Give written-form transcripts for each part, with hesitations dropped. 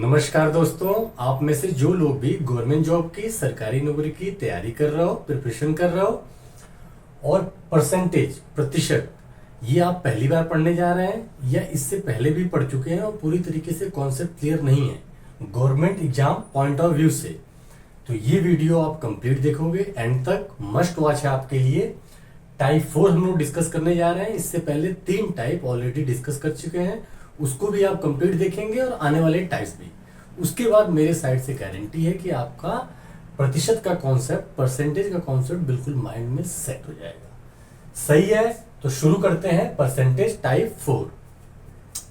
नमस्कार दोस्तों, आप में से जो लोग भी गवर्नमेंट जॉब की सरकारी नौकरी की तैयारी कर रहे हो, प्रिपरेशन कर रहे हो और परसेंटेज प्रतिशत ये आप पहली बार पढ़ने जा रहे हैं या इससे पहले भी पढ़ चुके हैं और पूरी तरीके से कॉन्सेप्ट क्लियर नहीं है government exam point of view से, तो ये वीडियो आप कंप्लीट देखोगे एंड तक। मस्ट वॉच है आपके लिए। टाइप 4 हम लोग डिस्कस करने जा रहे हैं। इससे पहले 3 टाइप ऑलरेडी डिस्कस कर चुके हैं, उसको भी आप कंप्लीट देखेंगे और आने वाले टाइप्स भी। उसके बाद मेरे साइड से गारंटी है कि आपका प्रतिशत का कॉन्सेप्ट, परसेंटेज का कॉन्सेप्ट बिल्कुल माइंड में सेट हो जाएगा। सही है, तो शुरू करते हैं परसेंटेज टाइप 4।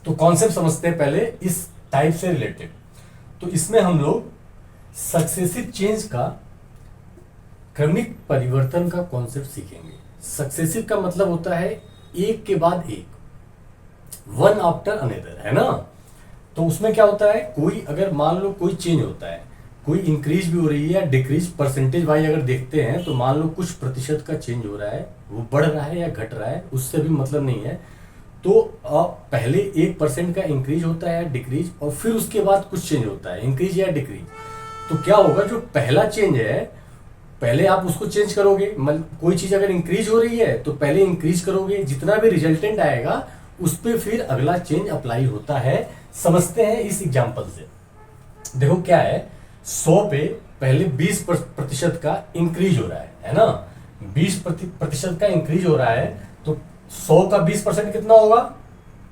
तो कॉन्सेप्ट समझते हैं पहले इस टाइप से रिलेटेड। तो इसमें हम लोग सक्सेसिव चेंज का, क्रमिक परिवर्तन का कॉन्सेप्ट सीखेंगे। सक्सेसिव का मतलब होता है एक के बाद एक, वन आफ्टर अनदर, है ना। तो उसमें क्या होता है, कोई अगर मान लो कोई चेंज होता है, कोई इंक्रीज भी हो रही है या डिक्रीज, परसेंटेज वाइज अगर देखते हैं तो मान लो कुछ प्रतिशत का चेंज हो रहा है, वो बढ़ रहा है या घट रहा है, उससे भी मतलब नहीं है। तो पहले 1% का इंक्रीज होता है या डिक्रीज, और फिर उसके बाद कुछ चेंज होता है, इंक्रीज या डिक्रीज। तो क्या होगा, जो पहला चेंज है पहले आप उसको चेंज करोगे। कोई चीज अगर इंक्रीज हो रही है तो पहले इंक्रीज करोगे, जितना भी रिजल्टेंट आएगा उस पर फिर अगला चेंज अप्लाई होता है। समझते हैं इस एग्जांपल से। देखो क्या है, 100 पे पहले 20% का इंक्रीज हो रहा है ना। 20% का इंक्रीज हो रहा है तो 100 का 20% कितना होगा,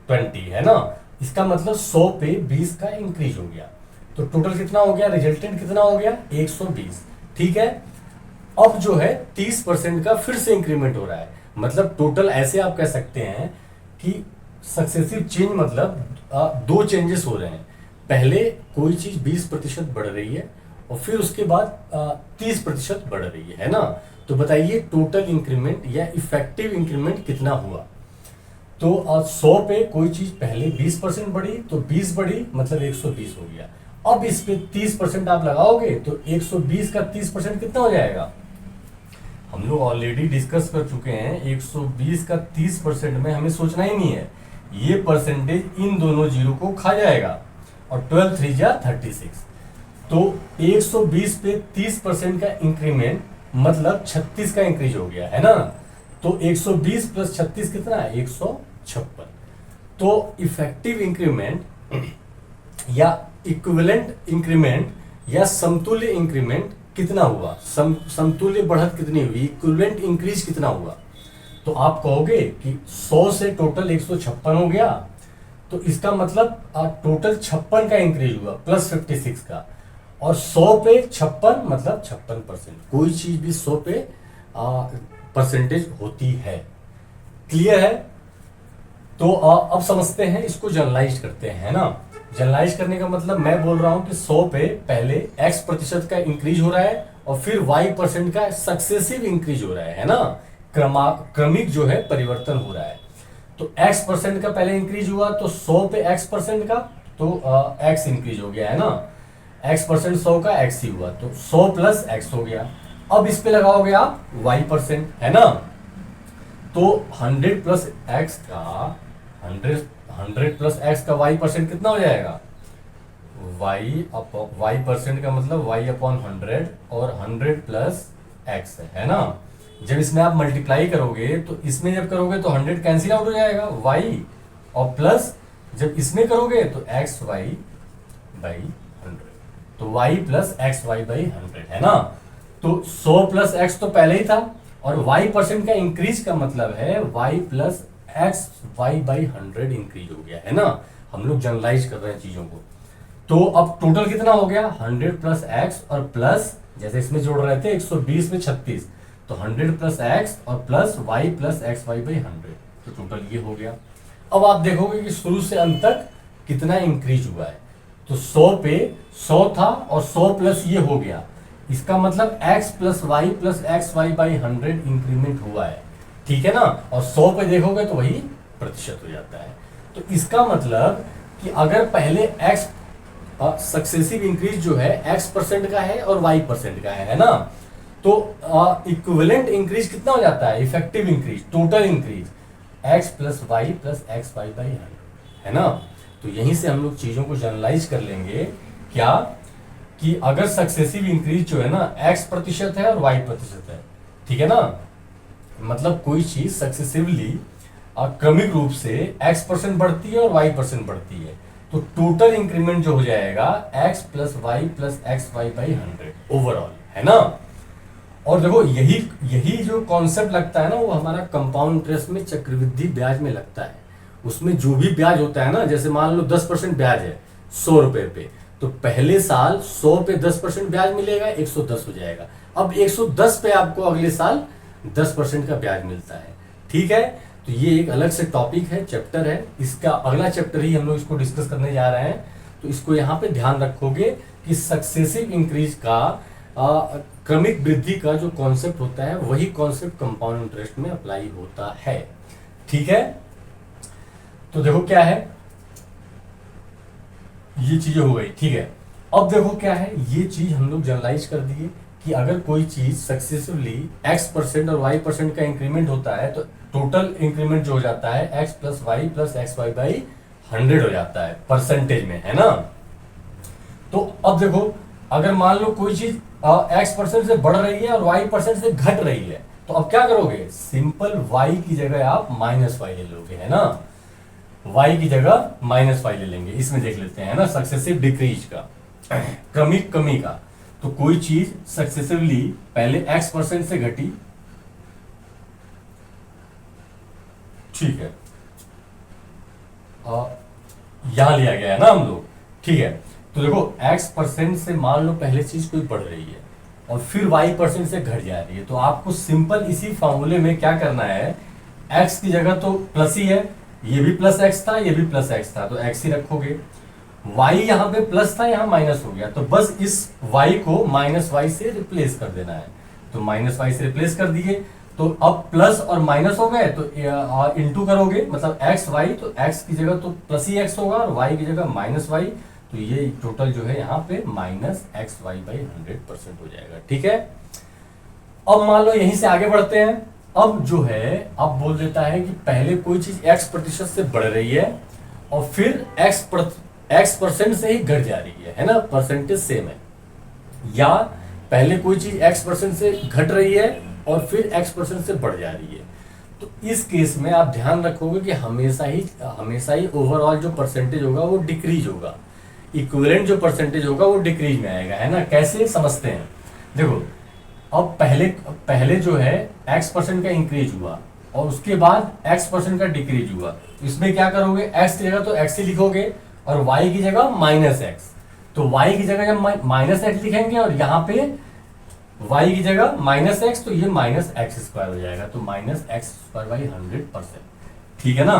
20, है ना। इसका मतलब 100 पे 20 का इंक्रीज हो गया, तो टोटल कितना हो गया, रिजल्टेंट कितना हो गया, 120। ठीक है, अब जो है 30% का फिर से इंक्रीमेंट हो रहा है। मतलब टोटल ऐसे आप कह सकते हैं कि सक्सेसिव चेंज मतलब 2 चेंजेस हो रहे हैं। पहले कोई चीज 20% बढ़ रही है और फिर उसके बाद 30% बढ़ रही है ना। तो बताइए टोटल इंक्रीमेंट या इफेक्टिव इंक्रीमेंट कितना हुआ। तो 100 पे कोई चीज पहले 20% बढ़ी तो 20 बढ़ी, मतलब 120 हो गया। अब इस पे 30% आप लगाओगे तो 120 का 30% कितना हो जाएगा। हम लोग ऑलरेडी डिस्कस कर चुके हैं, 120 का 30% में हमें सोचना ही नहीं है, ये परसेंटेज इन दोनों जीरो को खा जाएगा और 12 3 जा 36। तो 120 पे 30% का इंक्रीमेंट मतलब 36 का इंक्रीज हो गया, है ना। तो 120 प्लस 36 कितना है, 156। तो इफेक्टिव इंक्रीमेंट या इक्विवेलेंट इंक्रीमेंट या समतुल्य इंक्रीमेंट कितना हुआ, समतुल्य बढ़त कितनी हुई, इक्विवेलेंट इंक्रीज कितना हुआ। तो आप कहोगे कि 100 से टोटल 156 हो गया, तो इसका मतलब टोटल 56 का इंक्रीज हुआ प्लस 56 का, और 100 पे 56 मतलब 56%। कोई चीज भी 100 पे परसेंटेज होती है। क्लियर है। तो अब समझते हैं, इसको जनरलाइज करते हैं ना। जनरलाइज करने का मतलब मैं बोल रहा हूं कि 100 पे पहले x% का इंक्रीज हो रहा है और फिर y% का सक्सेसिव इंक्रीज हो रहा है ना। क्रमिक जो है परिवर्तन हो रहा है। तो x% का पहले इंक्रीज हुआ तो 100 पे x% का, तो x इंक्रीज हो गया, है ना। x% 100 का x ही हुआ, तो 100 प्लस x हो गया। अब इस पे लगाओगे आप y%, है ना। तो 100 प्लस x का 100 प्लस x का y% कितना हो जाएगा, y% का मतलब y अपॉन 100 और 100 प्लस x है ना। जब इसमें आप मल्टीप्लाई करोगे तो इसमें जब करोगे तो 100 कैंसिल आउट हो जाएगा, y और प्लस जब इसमें करोगे तो xy बाई 100, तो y प्लस xy बाई 100, है ना। तो 100 प्लस x तो पहले ही था और y% का इंक्रीज का मतलब है y plus x y by 100 increase हो गया, है ना। हम लोग जनरलाइज कर रहे हैं चीजों को। तो अब टोटल कितना हो गया, 100 प्लस एक्स और प्लस, जैसे इसमें जोड़ रहे थे 120 में 36, तो 100 प्लस एक्स और plus y plus x y by 100, तो टोटल ये हो गया। अब आप देखोगे कि शुरू से अंत तक कितना इंक्रीज हुआ है। तो 100 पे 100 था और 100 प्लस ये हो गया, इसका मतलब x plus y plus x y by 100 increment हुआ है, ठीक है ना। और 100 पे देखोगे तो वही प्रतिशत हो जाता है। तो इसका मतलब कि अगर पहले x सक्सेसिव इंक्रीज जो है x% का है और y% का है ना। तो इक्विवेलेंट इंक्रीज कितना हो जाता है, effective increase, total increase x plus y plus x y by 100, है ना। तो यहीं से हम लोग चीजों को जनरलाइज कर लेंगे क्या कि अगर सक्सेसिव इंक्रीज जो है ना x% है और y% है, ठीक है ना, मतलब कोई चीज सक्सेसिवली क्रमिक रूप से x% बढ़ती है और y% बढ़ती है, तो टोटल इंक्रीमेंट जो हो जाएगा x plus y plus x y by 100 overall, है ना। और देखो यही यही जो कॉन्सेप्ट लगता है ना वो हमारा कंपाउंड इंटरेस्ट में चक्रवृद्धि ब्याज में लगता है। उसमें जो भी ब्याज होता है ना, जैसे मान लो 10% ब्याज है 100 रुपए पे, तो पहले साल 100 पे 10% ब्याज मिलेगा, 110 हो जाएगा। अब 110 पे आपको अगले साल 10% का ब्याज मिलता है, ठीक है। तो ये एक अलग से टॉपिक है, चैप्टर है, इसका अगला चैप्टर ही हम लोग इसको डिस्कस करने जा रहे हैं। तो इसको यहाँ पे ध्यान रखोगे कि सक्सेसिव इंक्रीज का क्रमिक वृद्धि का जो कॉन्सेप्ट होता है वही कॉन्सेप्ट कंपाउंड इंटरेस्ट में अप्लाई होता है, ठीक है। तो देखो क्या है, ये चीजें हो गई, ठीक है। अब देखो क्या है, ये चीज हम लोग जनरलाइज कर दिए कि अगर कोई चीज सक्सेसिवली x% और y% का इंक्रीमेंट होता है तो टोटल इंक्रीमेंट जो हो जाता है x plus y plus x y by 100 हो जाता है परसेंटेज में, है ना। तो अब देखो अगर मान लो कोई चीज x% से बढ़ रही है और y% से घट रही है, तो अब क्या करोगे, सिंपल y की जगह आप माइनस वाई ले लोगे, है ना। y की जगह माइनस वाई ले लेंगे। इसमें देख लेते हैं ना सक्सेसिव डिक्रीज का, क्रमिक कमी का। तो कोई चीज सक्सेसिवली पहले x% से घटी, ठीक है, यहां लिया गया है ना हम लोग, ठीक है। तो देखो x% से मान लो पहले चीज कोई बढ़ रही है और फिर y% से घट जा रही है, तो आपको सिंपल इसी फॉर्मूले में क्या करना है, x की जगह तो प्लस ही है, ये भी प्लस x था, ये भी प्लस x था, तो x ही रखोगे। y यहाँ पे प्लस था, यहाँ माइनस हो गया, तो बस इस y को माइनस वाई से रिप्लेस कर देना है। तो माइनस वाई से रिप्लेस कर दिए, तो अब प्लस और माइनस हो गए, तो इंटू करोगे, मतलब x y, तो x की जगह तो प्लस ही x होगा और y की जगह माइनस वाई, तो ये टोटल जो है यहाँ पे माइनस एक्स वाई बाई 100% हो जाएगा, ठीक है। अब मान लो यहीं से आगे बढ़ते हैं। अब जो है अब बोल देता है कि पहले कोई चीज x% से बढ़ रही है और फिर x% से ही घट जा रही है ना, परसेंटेज सेम है। या पहले कोई चीज x% से घट रही है और फिर x% से बढ़ जा रही है, तो इस केस में आप ध्यान रखोगे कि हमेशा ही ओवरऑल जो परसेंटेज होगा वो डिक्रीज होगा, इक्विवेलेंट जो परसेंटेज होगा वो डिक्रीज में आएगा, है ना। कैसे समझते हैं, देखो अब पहले जो है x% का इंक्रीज हुआ और उसके बाद x% का डिक्रीज हुआ, तो इसमें क्या करोगे, x की जगह तो x ही लिखोगे और y की जगह माइनस एक्स। तो y की जगह जब माइनस एक्स लिखेंगे और यहाँ पे y की जगह माइनस एक्स, तो ये माइनस एक्स स्क्वायर हो जाएगा, तो माइनस एक्स स्क्वायर बाई 100%, ठीक है ना।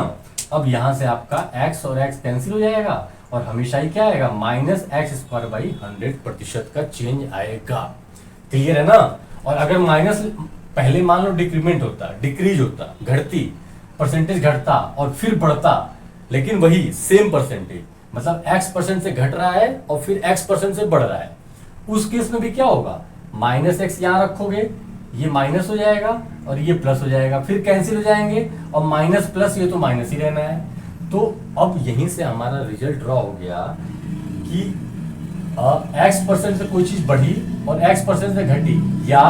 अब यहां से आपका x और x कैंसिल हो जाएगा और हमेशा ही क्या आएगा, माइनस एक्स स्क्वायर बाई 100% का चेंज आएगा, क्लियर है ना। और अगर माइनस पहले मान लो डिक्रीमेंट होता, डिक्रीज होता, घटती परसेंटेज घटता और फिर बढ़ता, लेकिन वही सेम परसेंटेज, मतलब x% से घट रहा है और फिर x% से बढ़ रहा है, उस केस में भी क्या होगा, माइनस एक्स यहां रखोगे, ये माइनस हो जाएगा और ये प्लस हो जाएगा, फिर कैंसिल हो जाएंगे और माइनस प्लस ये तो माइनस ही रहना है। तो अब यहीं से हमारा रिजल्ट ड्रॉ हो गया कि x% से कोई चीज बढ़ी और x% से घटी, या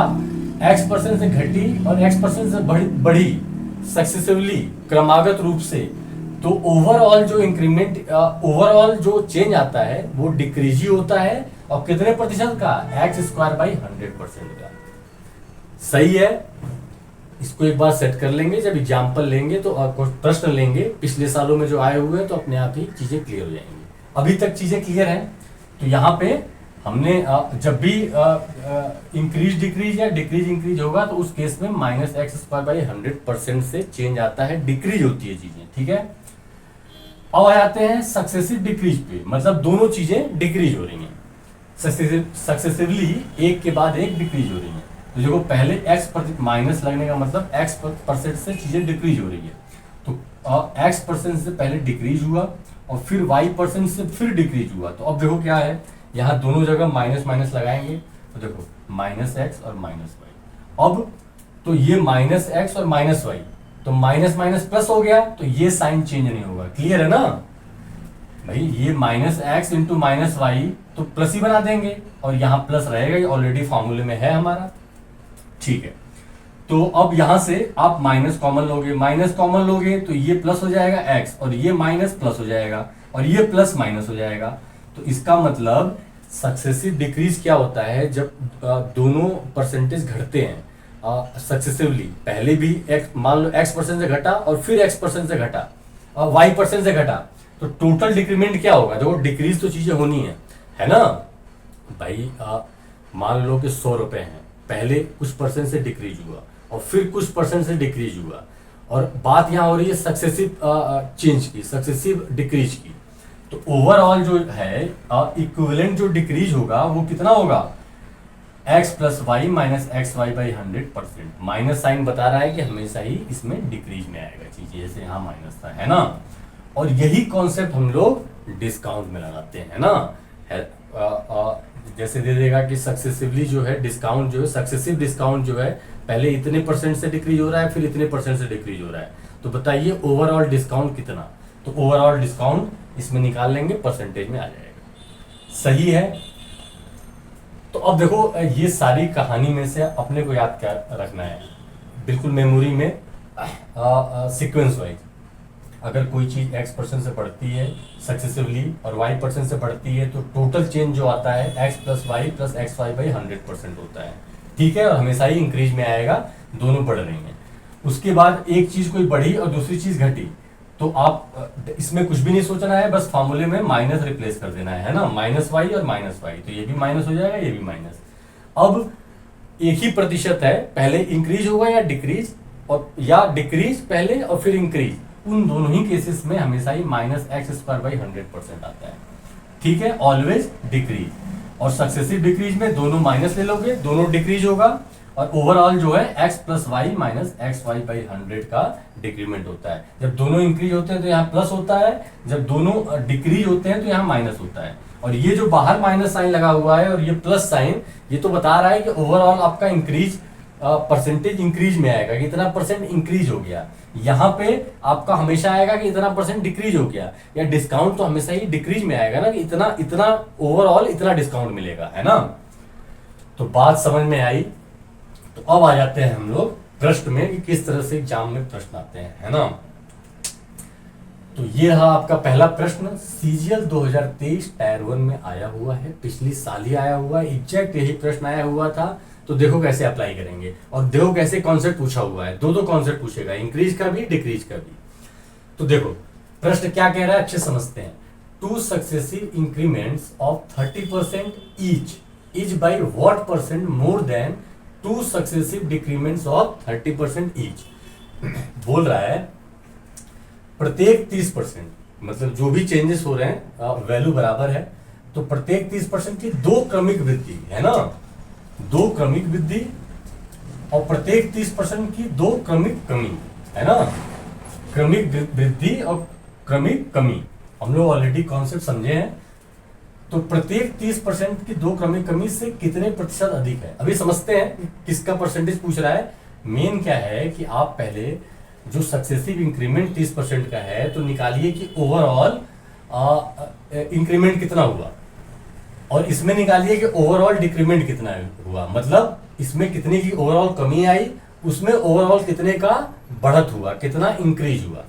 x% से घटी और x% से बढ़ी सक्सेसिवली क्रमागत रूप से, तो ओवरऑल जो इंक्रीमेंट ओवरऑल जो चेंज आता है वो डिक्रीज ही होता है, और कितने प्रतिशत का, एक्स स्क्वायर बाई 100% का। सही है, इसको एक बार सेट कर लेंगे, जब एग्जाम्पल लेंगे तो कुछ प्रश्न लेंगे पिछले सालों में जो आए हुए हैं, तो अपने आप ही चीजें क्लियर हो जाएंगी। अभी तक चीजें क्लियर हैं। तो यहाँ पे हमने जब भी इंक्रीज डिक्रीज या डिक्रीज इंक्रीज होगा तो उस केस में माइनस एक्स स्क्वायर बाई 100% से चेंज आता है, डिक्रीज होती है चीजें, ठीक है। अब आ जाते हैं सक्सेसिव डिक्रीज पे, मतलब दोनों चीजें डिक्रीज हो रही हैं, सक्सेसिवली एक के बाद एक डिक्रीज हो रही है। तो देखो पहले x माइनस लगने का मतलब x% से चीजें डिक्रीज हो रही है, तो x% से पहले डिक्रीज हुआ और फिर y% से फिर डिक्रीज हुआ। तो अब देखो क्या है, यहाँ दोनों जगह माइनस माइनस लगाएंगे, तो देखो माइनस एक्स और माइनस वाई। अब तो ये माइनस एक्स और माइनस वाई, तो माइनस माइनस प्लस हो गया, तो ये साइन चेंज नहीं होगा, क्लियर है ना। भाई ये minus x into minus y तो प्लस ही बना देंगे, और यहां प्लस रहेगा, ये ऑलरेडी फॉर्मूले में है हमारा। ठीक है, तो अब यहां से आप माइनस कॉमन लोगे, माइनस कॉमन लोगे तो ये प्लस हो जाएगा एक्स, और ये माइनस प्लस हो जाएगा, और ये प्लस माइनस हो जाएगा। तो इसका मतलब सक्सेसिव डिक्रीज क्या होता है, जब दोनों परसेंटेज घटते हैं सक्सेसिवली। पहले भी एक्स, मान लो x% से घटा और फिर x% से घटा और y% से घटा, तो टोटल डिक्रीमेंट क्या होगा? देखो डिक्रीज तो चीजें होनी है ना भाई। मान लो कि 100 रुपए हैं, पहले कुछ परसेंट से डिक्रीज हुआ और फिर कुछ परसेंट से डिक्रीज हुआ, और बात यहां हो रही है सक्सेसिव चेंज की, सक्सेसिव डिक्रीज की। तो ओवरऑल जो है इक्विवेलेंट जो डिक्रीज होगा वो कितना होगा? x plus y minus x y by 100%। Minus sign बता रहा है कि हमेशा ही इसमें डिक्रीज में आएगा चीज, जैसे यहाँ माइनस था, है ना। और यही कॉन्सेप्ट हम लोग डिस्काउंट में लगाते हैं ना। जैसे दे देगा कि सक्सेसिवली जो है डिस्काउंट जो है, सक्सेसिव डिस्काउंट जो है पहले इतने परसेंट से डिक्रीज हो रहा है, फिर इतने परसेंट से डिक्रीज हो रहा है, तो बताइए ओवरऑल डिस्काउंट कितना? तो ओवरऑल डिस्काउंट इसमें निकाल लेंगे, परसेंटेज में आ जाएगा। सही है। तो अब देखो ये सारी कहानी में से अपने को याद क्या रखना है, बिल्कुल मेमोरी में सीक्वेंस वाइज। अगर कोई चीज x% से बढ़ती है सक्सेसिवली और y% से बढ़ती है, तो टोटल चेंज जो आता है x plus y plus x y by 100% होता है। ठीक है, और हमेशा ही इंक्रीज में आएगा, दोनों बढ़ रही हैं। उसके बाद एक चीज कोई बढ़ी और दूसरी चीज घटी, तो आप इसमें कुछ भी नहीं सोचना है, बस फॉर्मूले में माइनस रिप्लेस कर देना है ना, माइनस वाई और माइनस वाई, तो ये भी माइनस हो जाएगा, ये भी माइनस। अब एक ही प्रतिशत है, पहले इंक्रीज होगा या डिक्रीज, और या डिक्रीज पहले और फिर इंक्रीज, उन दोनों ही केसेस में हमेशा ही माइनस एक्स स्क्वायर बाई 100% आता है। ठीक है, ऑलवेज डिक्रीज। और सक्सेसिव डिक्रीज में दोनों माइनस ले लोगे, दोनों डिक्रीज होगा, और ओवरऑल जो है x plus y minus x y by 100 का डिक्रीमेंट होता है। जब दोनों इंक्रीज होते हैं तो यहाँ प्लस होता है, जब दोनों डिक्रीज होते हैं तो यहाँ माइनस होता है। और ये जो बाहर माइनस साइन लगा हुआ है और ये प्लस साइन, ये तो बता रहा है कि ओवरऑल आपका इंक्रीज परसेंटेज इंक्रीज में आएगा कि इतना परसेंट इंक्रीज हो गया। यहाँ पे आपका हमेशा आएगा कि इतना परसेंट डिक्रीज हो गया, या डिस्काउंट तो हमेशा ही डिक्रीज में आएगा ना, कि इतना इतना ओवरऑल इतना डिस्काउंट मिलेगा, है ना। तो बात समझ में आई। तो अब आ जाते हैं हम लोग प्रश्न में कि किस तरह से एग्जाम में प्रश्न आते हैं, है ना। तो ये रहा आपका पहला प्रश्न, सीजीएल 2023 टायर 1 में आया हुआ है, पिछली साल ही आया हुआ है, एग्जैक्ट यही प्रश्न आया हुआ था। तो देखो कैसे अप्लाई करेंगे, और देखो कैसे कॉन्सेप्ट पूछा हुआ है, दो कॉन्सेप्ट पूछेगा, इंक्रीज का भी डिक्रीज का भी। तो देखो प्रश्न क्या कह रहा है, अच्छे समझते हैं। 2 successive increments of 30% each is by what percent more than 2 successive decrements of 30% each. बोल रहा है प्रत्येक 30%, मतलब जो भी चेंजेस हो रहे हैं वैल्यू बराबर है, तो प्रत्येक 30% की 2 क्रमिक वृद्धि, है ना, 2 क्रमिक वृद्धि, और प्रत्येक 30% की 2 क्रमिक कमी, है ना। क्रमिक वृद्धि और क्रमिक कमी हम लोग ऑलरेडी कॉन्सेप्ट समझे हैं। तो प्रत्येक 30% की 2 क्रमिक कमी से कितने प्रतिशत अधिक है, अभी समझते हैं किसका परसेंटेज पूछ रहा है। मेन क्या है कि आप पहले जो सक्सेसिव इंक्रीमेंट 30% का है, तो निकालिए कि ओवरऑल इंक्रीमेंट कितना हुआ, और इसमें निकालिए कि ओवरऑल डिक्रीमेंट कितना हुआ, मतलब इसमें कितने की ओवरऑल कमी आई, उसमें ओवरऑल कितने का बढ़त हुआ, कितना इंक्रीज हुआ।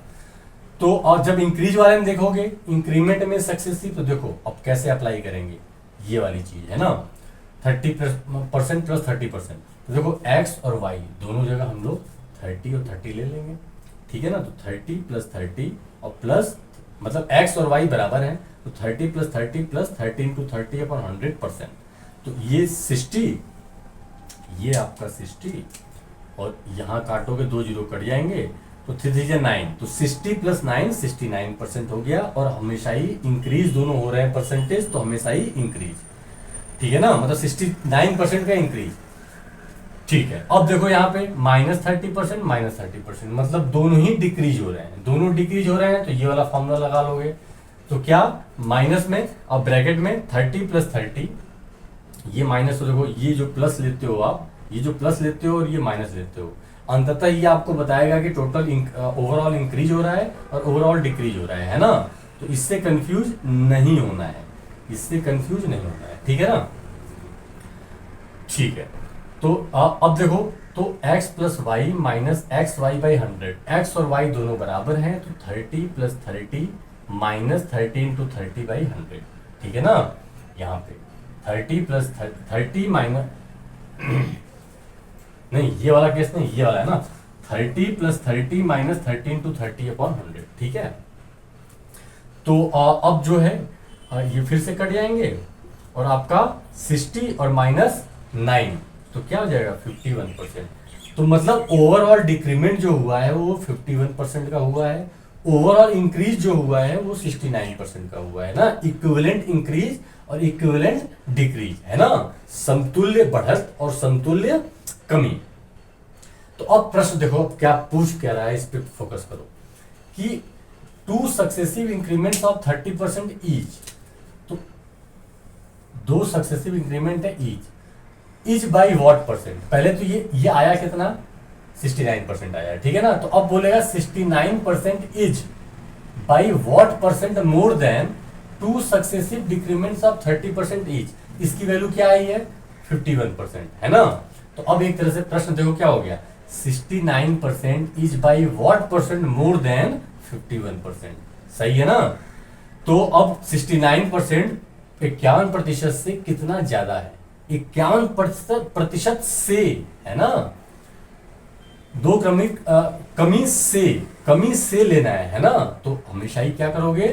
तो और जब इंक्रीज वाले में देखोगे इंक्रीमेंट में सक्सेसिव, तो देखो अब कैसे अप्लाई करेंगे, ये वाली चीज है ना, 30% प्लस 30%। तो देखो x और y दोनों जगह हम लोग 30 और 30 ले लेंगे, ठीक है ना। तो 30 प्लस 30 और प्लस, मतलब x और y बराबर है, तो 30 प्लस 30 प्लस 30 इंटू 30 अपॉन 100%। तो ये 60, ये आपका 60, और यहाँ काटोगे 2 जीरो कट जाएंगे, तो 3 9, तो 60 प्लस 9 69% हो गया। और हमेशा ही इंक्रीज दोनों हो रहे हैं परसेंटेज, तो हमेशा ही इंक्रीज, ठीक है ना, मतलब 69% का इंक्रीज। ठीक है, अब देखो यहाँ पे -30% -30%, मतलब दोनों ही डिक्रीज हो रहे हैं, दोनों डिक्रीज हो रहे हैं, तो ये वाला फॉर्मूला लगा लोगे। तो क्या माइनस में, अब ब्रैकेट में 30 प्लस 30, ये माइनस, देखो ये जो प्लस लेते हो आप, ये जो प्लस लेते हो और ये माइनस लेते हो, अंततः ये आपको बताएगा कि टोटल ओवरऑल इंक्रीज हो रहा है और ओवरऑल डिक्रीज हो रहा है ना। तो इससे कंफ्यूज नहीं होना है, इससे कंफ्यूज नहीं होना है, ठीक है ना। ठीक है, तो अब देखो, तो x plus y minus x y by 100, x और y दोनों बराबर हैं, तो 30 प्लस 30 माइनस 30 इंटू 30 बाई 100, ठीक है ना। यहाँ पे 30 प्लस 30 माइनस नहीं, ये वाला केस नहीं, ये वाला है ना, 30 प्लस 30 माइनस 30 इंटू 30 अपॉन 100, ठीक है। तो अब जो है ये फिर से कट जाएंगे और आपका 60 और माइनस 9, तो क्या हो जाएगा 51%। तो मतलब ओवरऑल डिक्रीमेंट जो हुआ है वो 51% का हुआ है, ओवरऑल इंक्रीज जो हुआ है वो 69% का हुआ है ना। इक्विवेलेंट इंक्रीज और इक्विवेलेंट डिक्रीज है ना, समतुल्य बढ़त और समतुल्य कमी। तो अब प्रश्न देखो क्या पूछ क्या रहा है, इस पे फोकस करो कि 2 सक्सेसिव इंक्रीमेंट्स ऑफ 30% ईच, तो 2 सक्सेसिव इंक्रीमेंट है ईच बाई व्हाट परसेंट। पहले तो ये आया कितना 69% आया, ठीक है ना। तो अब बोलेगा 69% is by what percent more than 2 successive decrements of 30% each, इसकी वैल्यू क्या आई है 51%, है ना। तो अब एक तरह से प्रश्न देखो क्या हो गया, 69% is by what percent more then 51%, सही है ना। तो अब 69% 51% से कितना ज्यादा है, 51% से, है ना। दो क्रमिक कमी से लेना है ना। तो हमेशा ही क्या करोगे,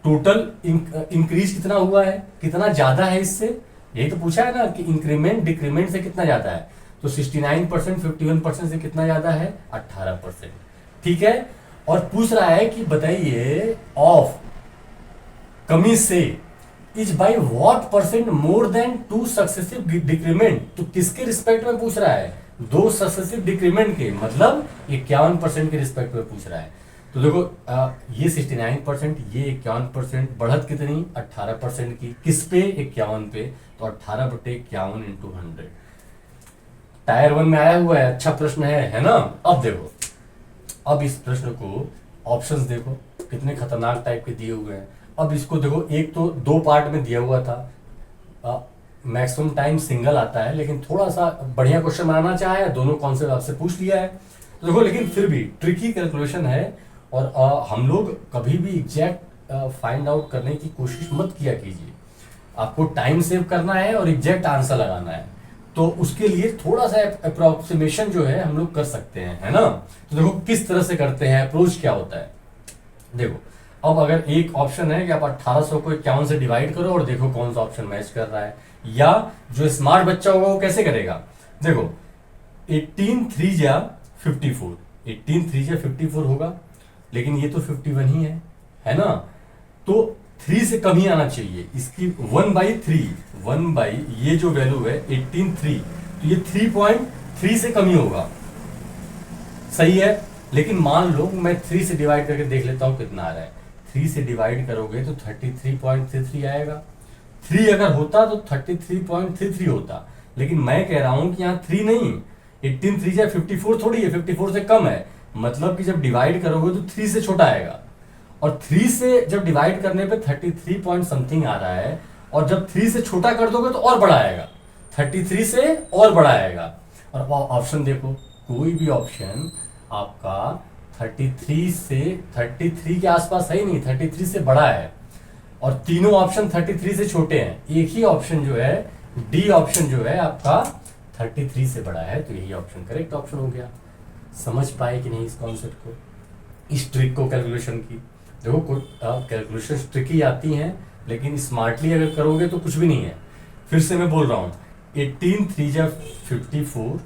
टोटल इंक्रीज कितना हुआ है, कितना ज्यादा है इससे, यही तो पूछा है ना कि इंक्रीमेंट डिक्रीमेंट से कितना ज्यादा है। तो 69% 51% से कितना ज्यादा है 18%, ठीक है। और पूछ रहा है कि बताइए ऑफ कमी से is by what percent more than 2 successive decrement, तो किसके रिस्पेक्ट में पूछ रहा है 2 सक्सेसिव डिक्रीमेंट के, मतलब 51% के रिस्पेक्ट में पूछ रहा है। तो देखो ये 69%, ये 51%, बढ़त कितनी 18% की, किस पे 51 पे, तो 18/51 इंटू 100। टायर 1 में आया हुआ है, अच्छा प्रश्न है ना। अब देखो, अब इस प्रश्न को ऑप्शंस देखो कितने खतरनाक टाइप के दिए हुए हैं। अब इसको देखो, एक तो 2 पार्ट में दिया हुआ था, मैक्सिमम टाइम सिंगल आता है, लेकिन थोड़ा सा बढ़िया क्वेश्चन बनाना चाहे, दोनों कॉन्सेप्ट आपसे पूछ लिया है। तो देखो लेकिन फिर भी ट्रिकी कैलकुलेशन है, और हम लोग कभी भी एग्जैक्ट फाइंड आउट करने की कोशिश मत किया कीजिए। आपको टाइम सेव करना है और एग्जैक्ट आंसर लगाना है, तो उसके लिए थोड़ा सा अप्रोक्सीमेशन जो है हम लोग कर सकते हैं, है ना। तो देखो किस तरह से करते हैं, अप्रोच क्या होता है। देखो अब अगर एक ऑप्शन है कि आप 1800 को 51 से डिवाइड करो और देखो कौन सा ऑप्शन मैच कर रहा है, या जो स्मार्ट बच्चा होगा वो कैसे करेगा। देखो 18 3 जा 54, 18 3 जा 54 होगा, लेकिन ये तो 51 ही है ना। तो 3 से कम ही आना चाहिए, इसकी 1/3 ये जो वैल्यू है 18 3, तो ये 3.3 से कम ही होगा, सही है। लेकिन मान लो मैं 3 से डिवाइड करके देख लेता हूं कितना आ रहा है। 3 से डिवाइड करोगे तो 33.33 आएगा। 3 अगर होता तो 33.33 होता, लेकिन मैं कह रहा हूं कि यहाँ 3 नहीं, 18 3 या 54 थोड़ी है, 54 से कम है, मतलब कि जब डिवाइड करोगे तो 3 से छोटा आएगा। और 3 से जब डिवाइड करने पे 33 पॉइंट समथिंग आ रहा है, और जब 3 से छोटा कर दोगे तो और बड़ा आएगा, 33 से और बड़ा आएगा। और ऑप्शन देखो, कोई भी ऑप्शन आपका 33 के आसपास है ही नहीं, 33 से बड़ा है, और तीनों ऑप्शन 33 से छोटे हैं। एक ही ऑप्शन जो है डी ऑप्शन जो है आपका 33 से बड़ा है, तो यही ऑप्शन करेक्ट ऑप्शन हो गया। समझ पाए कि नहीं इस कॉन्सेप्ट को, इस ट्रिक को, कैलकुलेशन की। देखो कैलकुलेशन ट्रिकी आती हैं, लेकिन स्मार्टली अगर करोगे तो कुछ भी नहीं है। फिर से मैं बोल रहा हूँ, 18 3 जा 54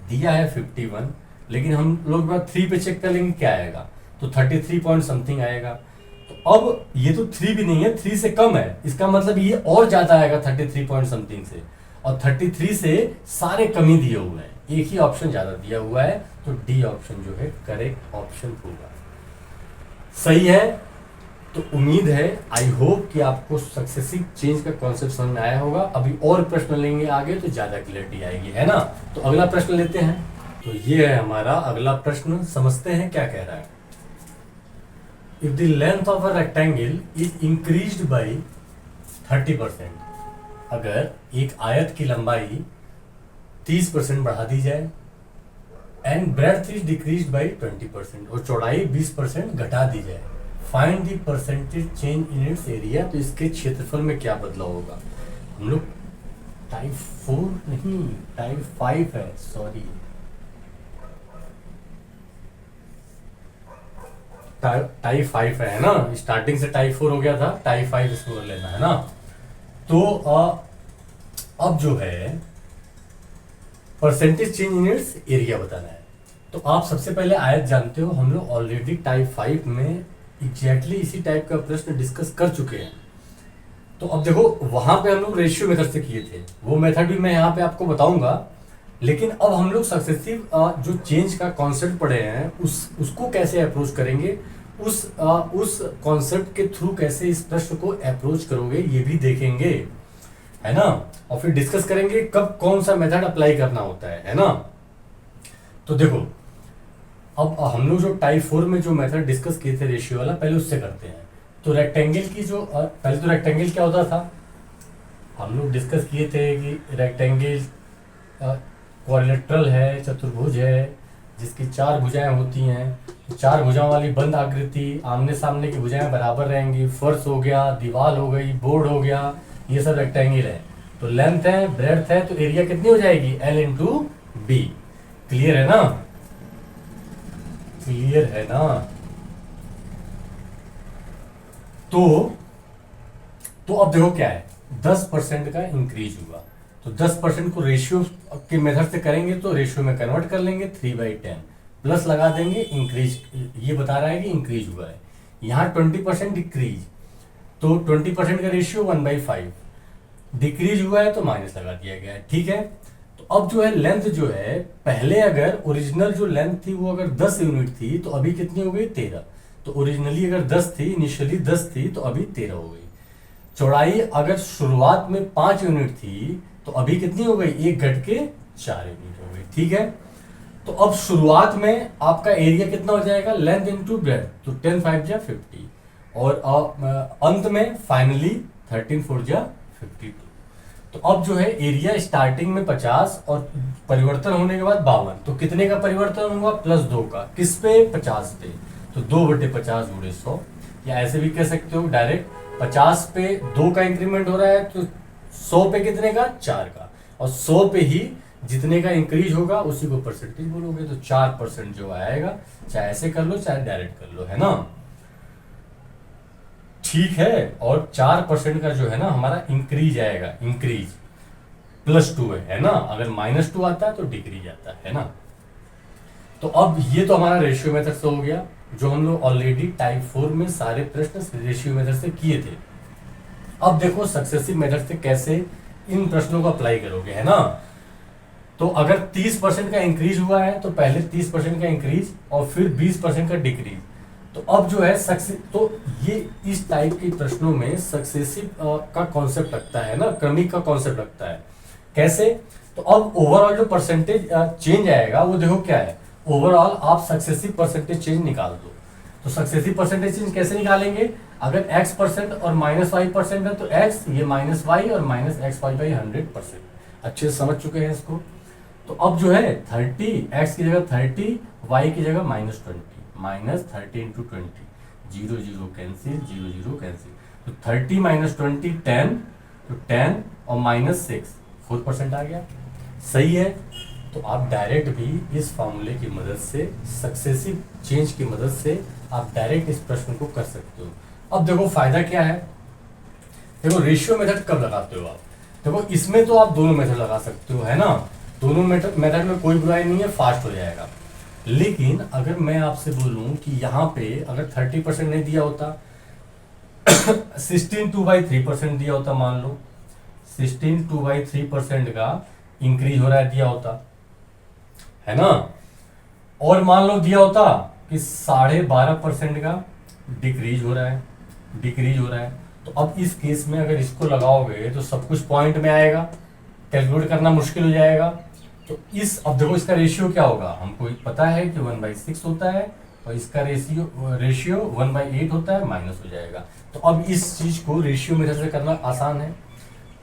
दिया है 51, लेकिन हम लोग बात 3 पे चेक कर लेंगे क्या आएगा, तो 33 पॉइंट समथिंग आएगा। तो अब ये तो 3 भी नहीं है, 3 से कम है, इसका मतलब ये और ज्यादा आएगा 33 पॉइंट समथिंग से, और 33 से सारे कम ही दिए हुए हैं, एक ही ऑप्शन ज्यादा दिया हुआ है, तो डी ऑप्शन जो है करेक्ट ऑप्शन होगा, सही है। तो उम्मीद है, आई होप कि आपको सक्सेसिव चेंज का कॉन्सेप्ट समझ में आया होगा। अभी और प्रश्न लेंगे आगे तो ज्यादा क्लियरिटी आएगी, है ना। तो अगला प्रश्न लेते हैं। तो ये है हमारा अगला प्रश्न, समझते हैं क्या कह रहा है। If the length of a rectangle is increased by 30%, अगर एक आयत की लंबाई 30% बढ़ा दी जाए, and breadth is decreased by 20%, और चौड़ाई 20% घटा दी जाए, find the percentage change in its area, तो इसके क्षेत्रफल में क्या बदलाव होगा। हम लोग टाइप 4 नहीं, टाइप 5 है, सॉरी, टाइप 5 है ना, स्टार्टिंग से टाइप 4 हो गया था, टाइप 5 इसको कर लेना है ना। तो अब जो है percentage change in its area बताना है। तो आप सबसे पहले आयत जानते हो, हम लोग ऑलरेडी टाइप 5 में एग्जैक्टली इसी टाइप का प्रश्न डिस्कस कर चुके हैं। तो अब देखो, वहां पे हम लोग रेशियो मेथड से किए थे, वो मेथड भी मैं यहाँ पे आपको बताऊंगा, लेकिन अब हम लोग सक्सेसिव जो चेंज का कॉन्सेप्ट पढ़े हैं उसको कैसे अप्रोच करेंगे, उस कॉन्सेप्ट के थ्रू कैसे इस प्रश्न को अप्रोच करोगे ये भी देखेंगे, है ना। और फिर डिस्कस करेंगे कब कौन सा मेथड अप्लाई करना होता है ना। तो देखो, अब हम लोग जो टाइप 4 में जो मेथड डिस्कस किए थे रेशियो वाला, पहले उससे करते हैं। तो रेक्टेंगल की जो पहले तो रेक्टेंगल क्या होता था, हम लोग डिस्कस किए थे कि रेक्टेंगल क्वाड्रिलेटरल है, चतुर्भुज है, जिसकी 4 भुजाएं होती हैं। 4 भुजाओं वाली बंद आकृति, आमने सामने की भुजाएं बराबर रहेंगी, फर्श हो गया, दीवार हो गई, बोर्ड हो गया, ये सब रेक्टेंगल है। तो लेंथ है, ब्रेड्थ है, तो एरिया कितनी हो जाएगी, L इंटू बी। क्लियर है ना, क्लियर है ना। तो अब देखो क्या है, 10% का इंक्रीज हुआ, तो 10% को रेशियो के मेथड से करेंगे तो रेशियो में कन्वर्ट कर लेंगे, 3/10 प्लस लगा देंगे, इंक्रीज, ये बता रहा है कि इंक्रीज हुआ है। यहाँ 20% डिक्रीज, तो 20% का रेशियो 1/5, डिक्रीज हुआ है तो माइनस लगा दिया गया है, ठीक है। तो अब जो है लेंथ जो है, पहले अगर ओरिजिनल जो लेंथ थी वो अगर 10 यूनिट थी तो अभी कितनी हो गई, 13। तो ओरिजिनली अगर 10 थी, इनिशियली 10 थी, तो अभी 13 हो गई। चौड़ाई अगर शुरुआत में 5 यूनिट थी तो अभी कितनी हो गई, 1 घट के 4 यूनिट हो गई, ठीक है। तो अब शुरुआत में आपका एरिया कितना हो जाएगा, लेंथ इंटू ब्रेड्थ, तो 10 5 जा 50, और अंत में फाइनली 13 4 जा 52। तो अब जो है एरिया स्टार्टिंग में 50 और परिवर्तन होने के बाद 52, तो कितने का परिवर्तन हुआ, +2 का, किस पे, 50 पे, तो 2/50 गुणे 100, या ऐसे भी कह सकते हो डायरेक्ट, 50 पे 2 का इंक्रीमेंट हो रहा है, तो 100 पे कितने का, 4 का, और 100 पे ही जितने का इंक्रीज होगा उसी को परसेंटेज बोलोगे, तो 4% जो आएगा, चाहे ऐसे कर लो चाहे डायरेक्ट कर लो, है ना, ठीक है। और 4% का जो है ना हमारा इंक्रीज आएगा, इंक्रीज +2 है ना, अगर -2 आता है तो डिक्रीज आता है ना। तो अब ये तो हमारा रेशियो मेथड से हो गया, जो हम लोग ऑलरेडी टाइप 4 में सारे प्रश्न रेशियो मेथड से किए थे। अब देखो सक्सेसिव मेथड से कैसे इन प्रश्नों को अप्लाई करोगे, है ना। तो अगर 30% का इंक्रीज हुआ है तो पहले 30% का इंक्रीज और फिर 20% का डिक्रीज। तो अब जो है तो ये इस टाइप के प्रश्नों में सक्सेसिव का कॉन्सेप्ट लगता है ना, क्रमिक का कॉन्सेप्ट लगता है। कैसे, तो अब ओवरऑल जो परसेंटेज चेंज आएगा वो देखो क्या है, ओवरऑल आप सक्सेसिव परसेंटेज चेंज निकाल दो। तो सक्सेसिव परसेंटेज चेंज कैसे निकालेंगे, अगर x% और -y% है तो x, ये -y और -xy/100%। अच्छे से समझ चुके हैं इसको। तो अब जो है 30, x की जगह 30, y की जगह -20, -30 × 20, 0 0 कैंसिल, 0 0 कैंसिल, तो 30 - 20 10, तो 10 और -6 4% आ गया, सही है। तो आप डायरेक्ट भी इस फॉर्मूले की मदद से, सक्सेसिव चेंज की मदद से आप डायरेक्ट इस प्रश्न को कर सकते हो। अब देखो फायदा क्या है, देखो रेशियो मेथड कब लगाते हो आप, देखो इसमें तो आप दोनों मेथड लगा सकते हो, है ना, दोनों मेथड में कोई बुराई नहीं है, फास्ट हो जाएगा। लेकिन अगर मैं आपसे बोलूं कि यहाँ पे अगर 30% नहीं दिया होता 16 2/3% दिया होता, मान लो 16 2/3% का इंक्रीज हो रहा है दिया होता, है ना, और मान लो दिया होता कि 12.5% का डिक्रीज हो रहा है, तो अब इस केस में अगर इसको लगाओगे तो सब कुछ पॉइंट में आएगा, कैलकुलेट करना मुश्किल हो जाएगा। तो अब देखो इसका रेशियो क्या होगा, हमको पता है कि 1/6 होता है, और इसका रेशियो 1/8 होता है, माइनस हो जाएगा। तो अब इस चीज को रेशियो मेथड से करना आसान है।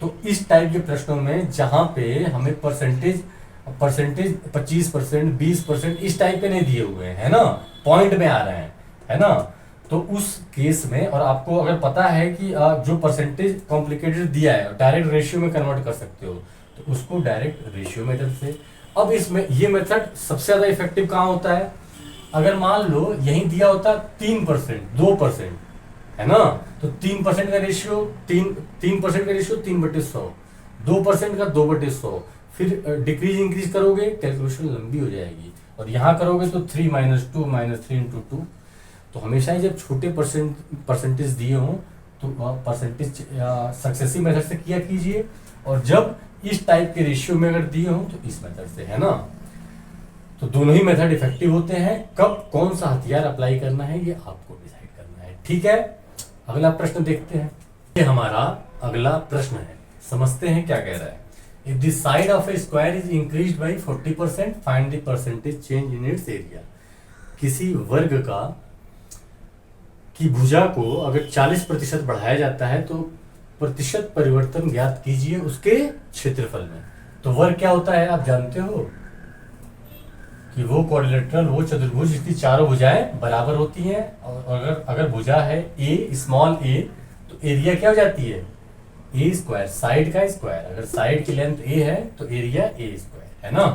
तो इस टाइप के प्रश्नों में जहां पे हमें परसेंटेज 25%, 20% इस टाइप के नहीं दिए हुए हैं, है ना, पॉइंट में आ रहे हैं, है ना, तो उस केस में, और आपको अगर पता है कि जो परसेंटेज कॉम्प्लिकेटेड दिया है डायरेक्ट रेशियो में कन्वर्ट कर सकते हो, तो उसको डायरेक्ट रेशियो मेथड से। अब इसमें ये मेथड सबसे ज्यादा इफेक्टिव कहाँ होता है? अगर मान लो यही दिया होता 3%, 2%, है ना, तो 3% का रेशियो 3% का रेशियो 3/100, 2% का 2/100, फिर डिक्रीज इंक्रीज करोगे कैलकुलेशन लंबी हो जाएगी, और यहां करोगे तो 3 - 2 - 3 × 2। तो हमेशा ही जब छोटे परसेंटेज दिए हों तो परसेंटेज सक्सेसिव मेथड से किया कीजिए, और जब इस टाइप के रेशियो में अगर दिए हों तो इस मेथड से, है ना। तो दोनों ही मेथड इफेक्टिव होते हैं। कब कौन सा हथियार अप्लाई करना है ये आपको डिसाइड करना है, ठीक है। अगला प्रश्न देखते हैं। ये हमारा अगला प्रश्न है, समझते हैं क्या कह रहा है। If the side of A square is increased by 40%, find the percentage change in its area. किसी वर्ग की भुजा को अगर 40% बढ़ाया जाता है तो प्रतिशत परिवर्तन ज्ञात कीजिए उसके क्षेत्रफल में। तो वर्ग क्या होता है आप जानते हो कि वो क्वाड्रिलेटरल, वो चतुर्भुज जिसकी चारों भुजाएं बराबर होती हैं, और अगर भुजा है ए, स्मॉल ए, तो एरिया क्या हो जाती है? ए स्क्वायर, साइड का स्क्वायर। अगर साइड की लेंथ ए है तो एरिया ए स्क्वायर, है ना।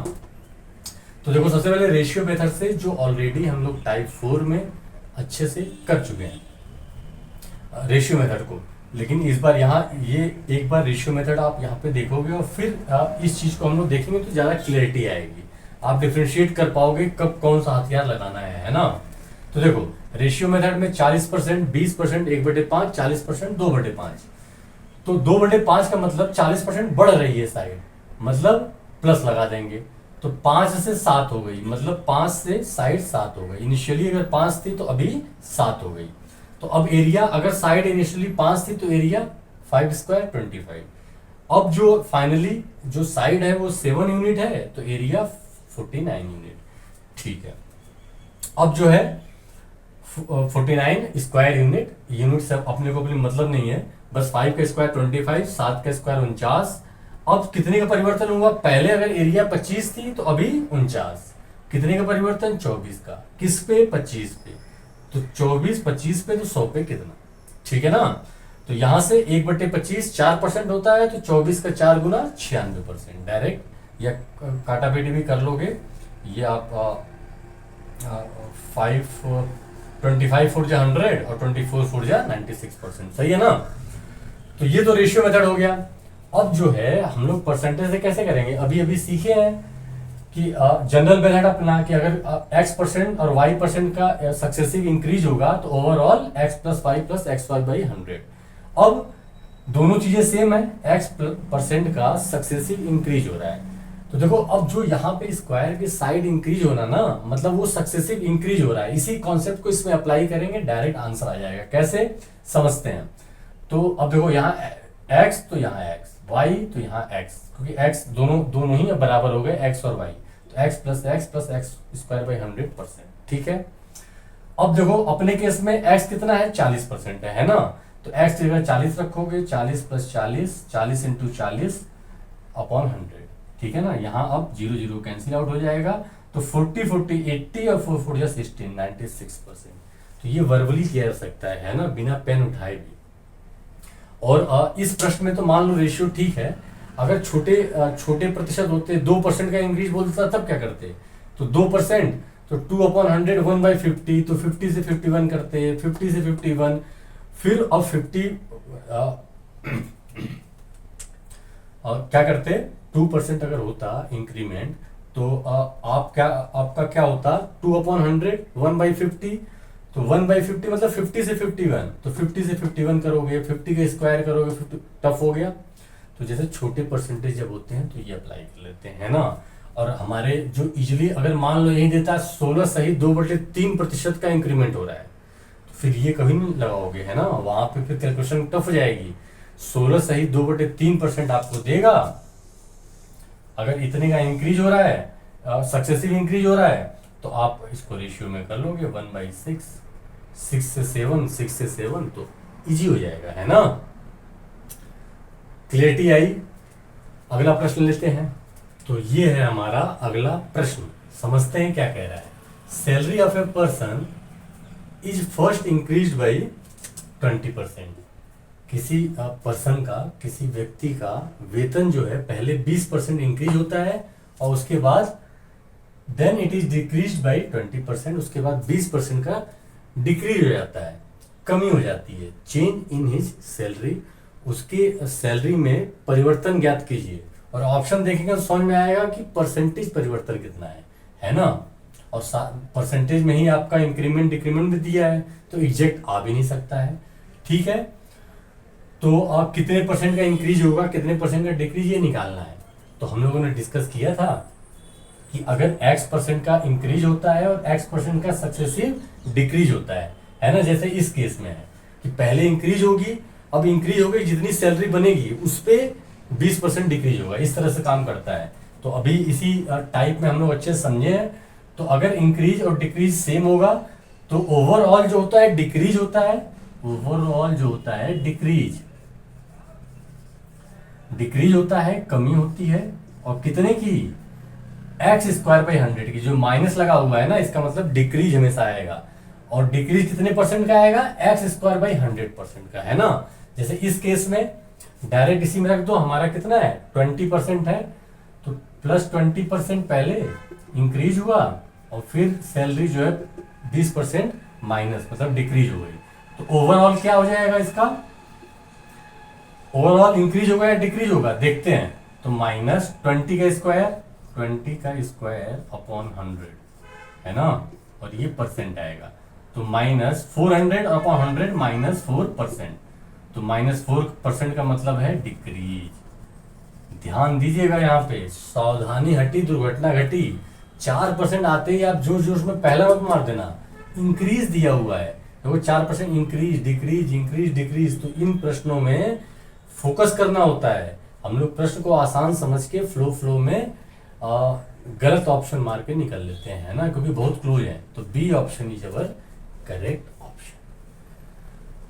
तो देखो सबसे पहले रेशियो मेथड से, जो ऑलरेडी हम लोग टाइप 4 में अच्छे से कर चुके हैं रेशियो मेथड को, लेकिन इस बार यहाँ ये एक बार रेशियो मेथड आप यहाँ पे देखोगे और फिर इस चीज को हम लोग देखेंगे तो ज्यादा क्लियरिटी आएगी, आप डिफ्रेंशिएट कर पाओगे कब कौन सा हथियार लगाना है ना। तो देखो रेशियो मेथड में 40%, 20%, 1/5, 40%, 2/5। तो 2/5 का मतलब 40% बढ़ रही है साइड, मतलब प्लस लगा देंगे। तो 5 से 7 हो गई, मतलब 5 से साइड 7 हो गई। इनिशियली अगर 5 थी तो अभी 7 हो गई। तो अब एरिया, अगर साइड इनिशियली 5 थी तो एरिया 5² 25। अब जो फाइनली जो साइड है वो 7 यूनिट है तो एरिया 49 यूनिट, ठीक है। अब जो है 49 स्क्वायर यूनिट सब अपने को अपनी मतलब नहीं है, बस 5 का स्क्वायर 25, 7 का स्क्वायर 49। अब कितने का परिवर्तन हुआ? पहले अगर एरिया 25 थी तो अभी 49। कितने का परिवर्तन? 24 का। किस पे? 25 पे। तो 24 25 पे तो 100 पे कितना, ठीक है ना। तो यहां से 1/25 4% होता है, तो 24 का 4 गुना 96%। डायरेक्ट या काटा पेटी भी कर लोगे, ये आप 25 4 जा 100 और 24 4 जा 96%, सही है ना। तो ये तो रेशियो मेथड हो गया। अब जो है हम लोग परसेंटेज से कैसे करेंगे, अभी सीखे हैं कि जनरल मेथड अपना कि अगर x% और y% का सक्सेसिव इंक्रीज होगा तो ओवरऑल x + y + xy/100। अब दोनों चीजें सेम है, x% का सक्सेसिव इंक्रीज हो रहा है। तो देखो अब जो यहाँ पे स्क्वायर की साइड इंक्रीज होना ना, मतलब वो सक्सेसिव इंक्रीज हो रहा है। इसी कॉन्सेप्ट को इसमें अप्लाई करेंगे, डायरेक्ट आंसर आ जाएगा। कैसे समझते हैं? तो अब देखो यहाँ x तो यहाँ x, y तो यहाँ x, क्योंकि x दोनों ही बराबर हो गए x और y, तो x + x + x² 100%, ठीक है। अब देखो अपने केस में x कितना है? 40% है ना। तो x की जगह 40 रखोगे, 40 + 40, 40 × 40/100, ठीक है ना। यहाँ अब 0 0 कैंसिल आउट हो जाएगा, तो 40 40 80 और 4 4 16 96%। तो ये वर्बली किया जा सकता है ना, बिना पेन उठाए भी। और इस प्रश्न में तो मान लो रेशियो ठीक है, अगर छोटे प्रतिशत होते, 2% का इंक्रीज बोलता तब क्या करते? तो 2% तो 2/100 1/50, तो 50 से 51 करते, 50 से 51, फिर अब 50 क्या करते? 2% अगर होता इंक्रीमेंट तो आपका क्या होता? 2/100 1/50, तो 1/50 मतलब 50 से 51, तो 50 से 51 करोगे, 50 का स्क्वायर करोगे, 50 टफ हो गया। तो जैसे छोटे परसेंटेज जब होते हैं तो ये अप्लाई कर लेते हैं ना। और हमारे जो इजिली अगर मान लो यही देता है 16 सही 2/3% का इंक्रीमेंट हो रहा है, तो फिर ये कभी नहीं लगाओगे, है ना। वहां पे फिर कैलकुलेशन टफ हो जाएगी। 16 सही 2/3% आपको देगा। अगर इतने का इंक्रीज हो रहा है, सक्सेसिव इंक्रीज हो रहा है, तो आप इसको रेशियो में कर लोगे 1/6, 6 से 7, 6 से 7, तो इजी हो जाएगा, है ना। क्लियरिटी आई। अगला प्रश्न लेते हैं। तो ये है हमारा अगला प्रश्न, समझते हैं क्या कह रहा है। Salary of a person is first increase by 20%। किसी पर्सन का, किसी व्यक्ति का वेतन जो है पहले 20% इंक्रीज होता है और उसके बाद then it is decrease by 20%, उसके बाद 20% का डिक्रीज हो जाता है, कमी हो जाती है। चेंज इन हिज सैलरी, उसके सैलरी में परिवर्तन ज्ञात कीजिए। और ऑप्शन देखेंगे तो समझ में आएगा कि परसेंटेज परिवर्तन कितना है ना। और परसेंटेज में ही आपका इंक्रीमेंट डिक्रीमेंट भी दिया है, तो एग्जैक्ट आ भी नहीं सकता है। ठीक है, तो आप कितने परसेंट का इंक्रीज होगा, कितने परसेंट का डिक्रीज, ये निकालना है। तो हम लोगों ने डिस्कस किया था कि अगर x% का इंक्रीज होता है और x% का सक्सेसिव डिक्रीज होता है ना। जैसे इस केस में है कि पहले इंक्रीज होगी, अब इंक्रीज हो गई, जितनी सैलरी बनेगी उस पे 20% डिक्रीज होगा, इस तरह से काम करता है। तो अभी इसी टाइप में हम लोग अच्छे से समझे हैं। तो अगर इंक्रीज और डिक्रीज सेम होगा तो ओवरऑल जो होता है डिक्रीज होता है, ओवरऑल जो होता है डिक्रीज होता है, कमी होती है। और कितने की, x²/100 की। जो माइनस लगा हुआ है ना, इसका मतलब डिक्रीज हमेशा आएगा। और डिक्रीज कितने परसेंट का आएगा, x²/100% का, है ना। जैसे इस केस में डायरेक्ट इसी में रख दो, हमारा कितना है 20% है, तो प्लस 20% पहले इंक्रीज हुआ और फिर सैलरी जो है 20% माइनस, मतलब डिक्रीज हो गई। तो ओवरऑल क्या हो जाएगा इसका, ओवरऑल इंक्रीज होगा या डिक्रीज होगा, देखते हैं। तो -20 का स्क्वायर, 20 का स्क्वायर अपॉन 100, है ना। और ये परसेंट आएगा, तो -400 अपॉन 100 -4%। तो -4% का मतलब है डिक्रीज। ध्यान दीजिएगा, यहाँ पे सावधानी हटी दुर्घटना घटी। 4% आते ही आप जोश जोश में पहला मत मार देना, इंक्रीज दिया हुआ है तो 4% इंक्रीज डिक्रीज इंक्रीज डिक्रीज। तो इन प्रश्नों में फोकस करना होता है। हम लोग प्रश्न को आसान समझ के फ्लो में गलत ऑप्शन मार के निकल लेते हैं, है ना, क्योंकि बहुत क्लोज है। तो B option is our correct option,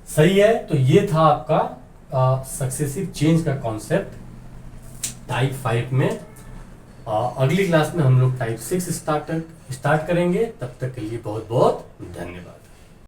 सही है। तो ये था आपका सक्सेसिव चेंज का कॉन्सेप्ट टाइप 5 में। अगली क्लास में हम लोग टाइप 6 स्टार्ट करेंगे। तब तक के लिए बहुत बहुत धन्यवाद।